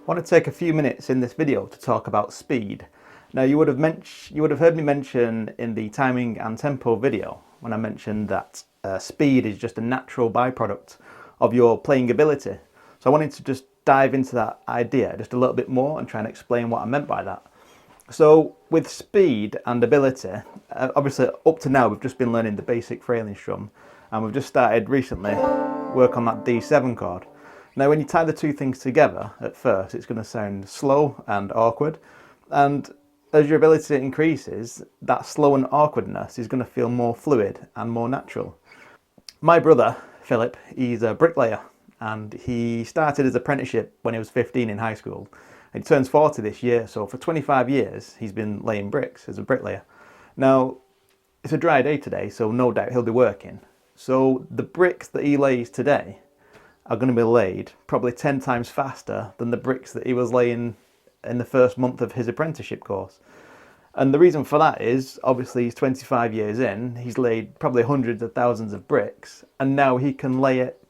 I want to take a few minutes in this video to talk about speed. Now you would have heard me mention in the timing and tempo video when I mentioned that speed is just a natural byproduct of your playing ability. So I wanted to just dive into that idea just a little bit more and try and explain what I meant by that. So with speed and ability, obviously up to now we've just been learning the basic frailing strum, and we've just started recently work on that D7 chord. Now when you tie the two things together at first, it's going to sound slow and awkward, and as your ability increases, that slow and awkwardness is going to feel more fluid and more natural. My brother Philip, he's a bricklayer, and he started his apprenticeship when he was 15 in high school. He turns 40 this year, so for 25 years he's been laying bricks as a bricklayer. Now it's a dry day today, so no doubt he'll be working. So the bricks that he lays today are going to be laid probably 10 times faster than the bricks that he was laying in the first month of his apprenticeship course. And the reason for that is, obviously he's 25 years in, he's laid probably hundreds of thousands of bricks, and now he can lay it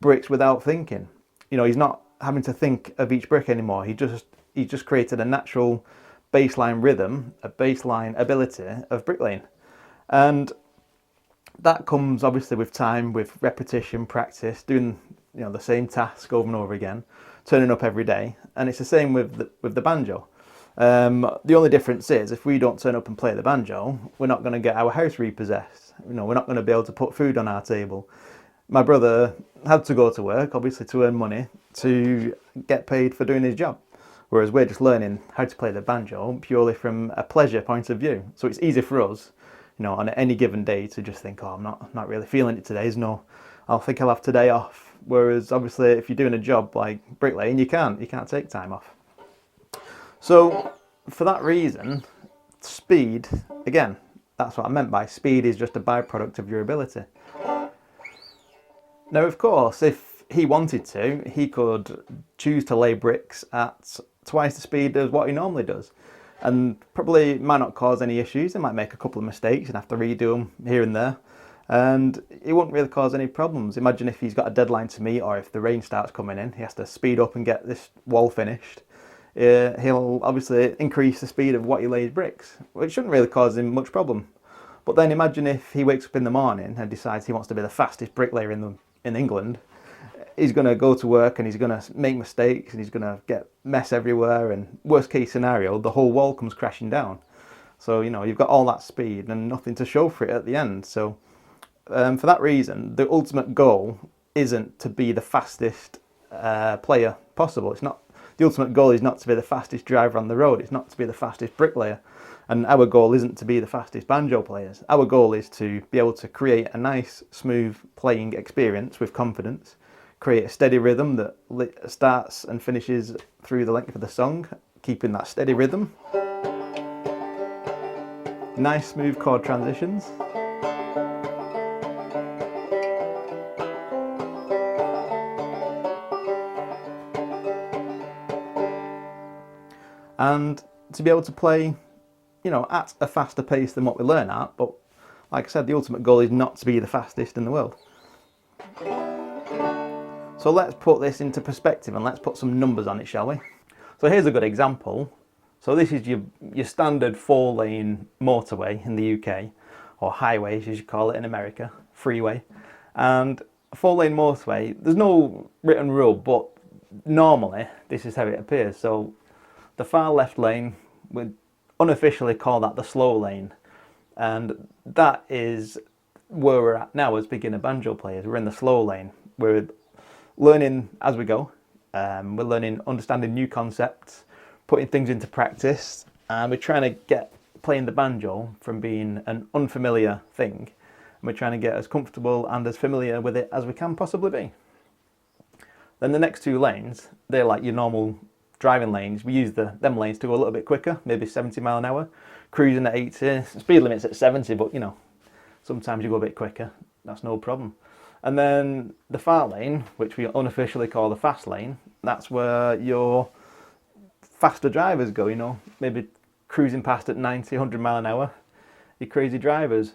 bricks without thinking. You know, he's not having to think of each brick anymore. He just created a natural baseline rhythm, a baseline ability of bricklaying. And that comes obviously with time, with repetition, practice, doing the same task over and over again, turning up every day. And it's the same with the banjo. The only difference is if we don't turn up and play the banjo, we're not going to get our house repossessed. We're not going to be able to put food on our table. My brother had to go to work, obviously, to earn money to get paid for doing his job, whereas we're just learning how to play the banjo purely from a pleasure point of view. So it's easy for us, on any given day to just think, oh, I'm not really feeling it today. I'll think I'll have today off. Whereas obviously if you're doing a job like bricklaying, you can't take time off. So for that reason, speed, again, that's what I meant by speed is just a byproduct of your ability. Now of course, if he wanted to, he could choose to lay bricks at twice the speed as what he normally does. And probably might not cause any issues. He might make a couple of mistakes and have to redo them here and there. And it won't really cause any problems. Imagine if he's got a deadline to meet, or if the rain starts coming in, he has to speed up and get this wall finished. He'll obviously increase the speed of what he lays bricks, which shouldn't really cause him much problem. But then imagine if he wakes up in the morning and decides he wants to be the fastest bricklayer in England. He's going to go to work and he's going to make mistakes and he's going to get mess everywhere, and worst case scenario, the whole wall comes crashing down. So you've got all that speed and nothing to show for it at the end. So for that reason, the ultimate goal isn't to be the fastest player possible. It's not. The ultimate goal is not to be the fastest driver on the road. It's not to be the fastest bricklayer. And our goal isn't to be the fastest banjo players. Our goal is to be able to create a nice, smooth playing experience with confidence, create a steady rhythm that starts and finishes through the length of the song, keeping that steady rhythm. Nice, smooth chord transitions. And to be able to play, at a faster pace than what we learn at. But like I said, the ultimate goal is not to be the fastest in the world. So let's put this into perspective and let's put some numbers on it, shall we? So here's a good example. So this is your standard 4-lane motorway in the UK, or highway as you call it in America, freeway. And a 4-lane motorway, there's no written rule, but normally this is how it appears. So the far left lane, we unofficially call that the slow lane, and that is where we're at now as beginner banjo players. We're in the slow lane. We're learning as we go. We're learning, understanding new concepts, putting things into practice, and we're trying to get playing the banjo from being an unfamiliar thing, and we're trying to get as comfortable and as familiar with it as we can possibly be. Then the next two lanes, they're like your normal driving lanes. We use them lanes to go a little bit quicker, maybe 70 mile an hour, cruising at 80, speed limit's at 70, but sometimes you go a bit quicker, that's no problem. And then the far lane, which we unofficially call the fast lane, that's where your faster drivers go, maybe cruising past at 90, 100 mile an hour, your crazy drivers.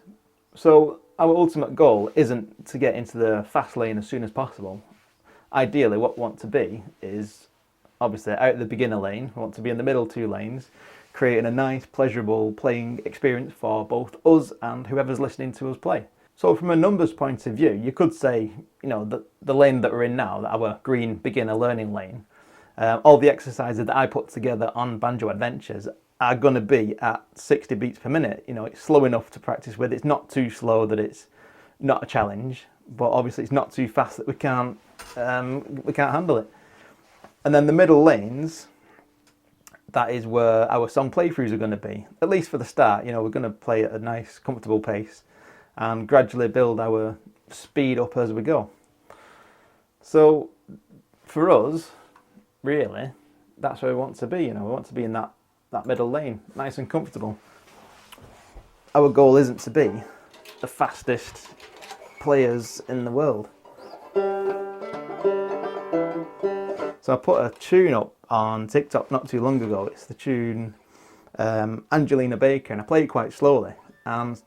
So our ultimate goal isn't to get into the fast lane as soon as possible. Ideally what we want to be is obviously out of the beginner lane. We want to be in the middle two lanes, creating a nice, pleasurable playing experience for both us and whoever's listening to us play. So from a numbers point of view, you could say, you know, the lane that we're in now, our green beginner learning lane, all the exercises that I put together on Banjo Adventures are going to be at 60 beats per minute. You know, it's slow enough to practice with. It's not too slow that it's not a challenge, but obviously it's not too fast that we can't handle it. And then the middle lanes, that is where our song playthroughs are going to be, at least for the start. You know, we're going to play at a nice, comfortable pace and gradually build our speed up as we go. So for us, really, that's where we want to be. You know, we want to be in that middle lane, nice and comfortable. Our goal isn't to be the fastest players in the world. So I put a tune up on TikTok not too long ago. It's the tune Angelina Baker, and I play it quite slowly. And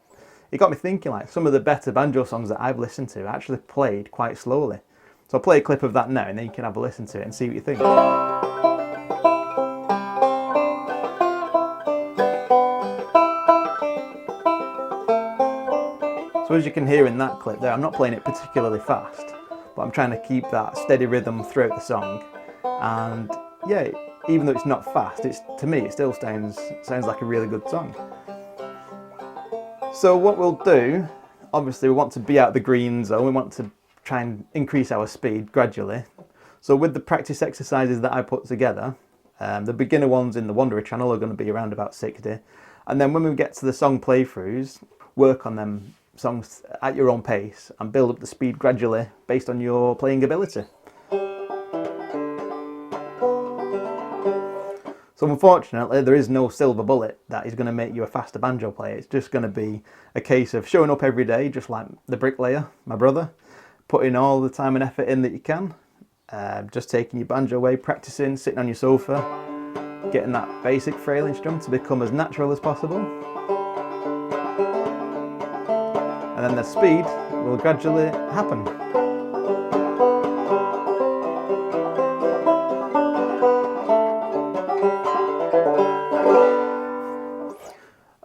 it got me thinking, like, some of the better banjo songs that I've listened to are actually played quite slowly. So I'll play a clip of that now, and then you can have a listen to it and see what you think. So as you can hear in that clip there, I'm not playing it particularly fast, but I'm trying to keep that steady rhythm throughout the song. And yeah, even though it's not fast, to me it still sounds like a really good song. So what we'll do, obviously we want to be out of the green zone, we want to try and increase our speed gradually. So with the practice exercises that I put together, the beginner ones in the Wanderer channel are going to be around about 60. And then when we get to the song playthroughs, work on them songs at your own pace and build up the speed gradually based on your playing ability. So unfortunately, there is no silver bullet that is going to make you a faster banjo player. It's just going to be a case of showing up every day, just like the bricklayer, my brother, putting all the time and effort in that you can, just taking your banjo away, practicing, sitting on your sofa, getting that basic frailing strum to become as natural as possible. And then the speed will gradually happen.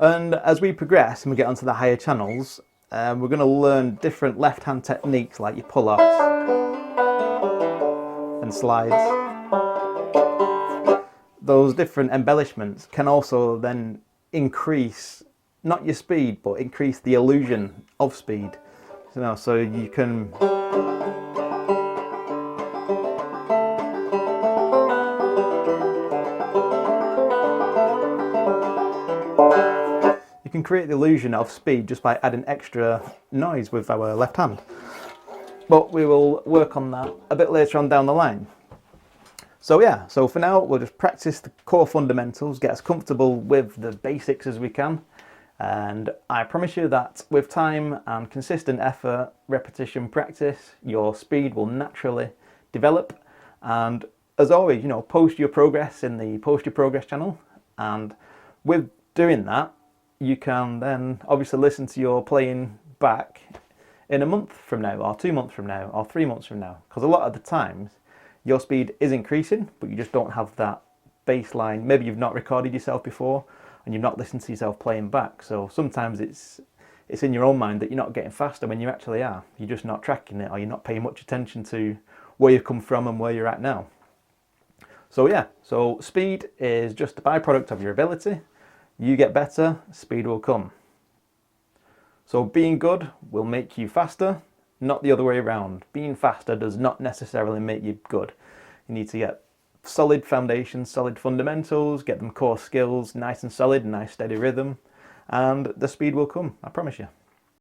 And as we progress and we get onto the higher channels, we're going to learn different left-hand techniques like your pull-offs and slides. Those different embellishments can also then increase, not your speed, but increase the illusion of speed. So you can... You can create the illusion of speed just by adding extra noise with our left hand. But we will work on that a bit later on down the line. So yeah, so for now we'll just practice the core fundamentals, get as comfortable with the basics as we can. And I promise you that with time and consistent effort, repetition, practice, your speed will naturally develop. And as always, you know, post your progress in the Post Your Progress channel. And with doing that, you can then obviously listen to your playing back in a month from now, or 2 months from now, or 3 months from now. Because a lot of the times, your speed is increasing, but you just don't have that baseline. Maybe you've not recorded yourself before, and you've not listened to yourself playing back. So sometimes it's in your own mind that you're not getting faster when you actually are. You're just not tracking it, or you're not paying much attention to where you've come from and where you're at now. So yeah, so speed is just a byproduct of your ability. You get better, speed will come. So being good will make you faster, not the other way around. Being faster does not necessarily make you good. You need to get solid foundations, solid fundamentals, get them core skills nice and solid, nice steady rhythm, and the speed will come, I promise you.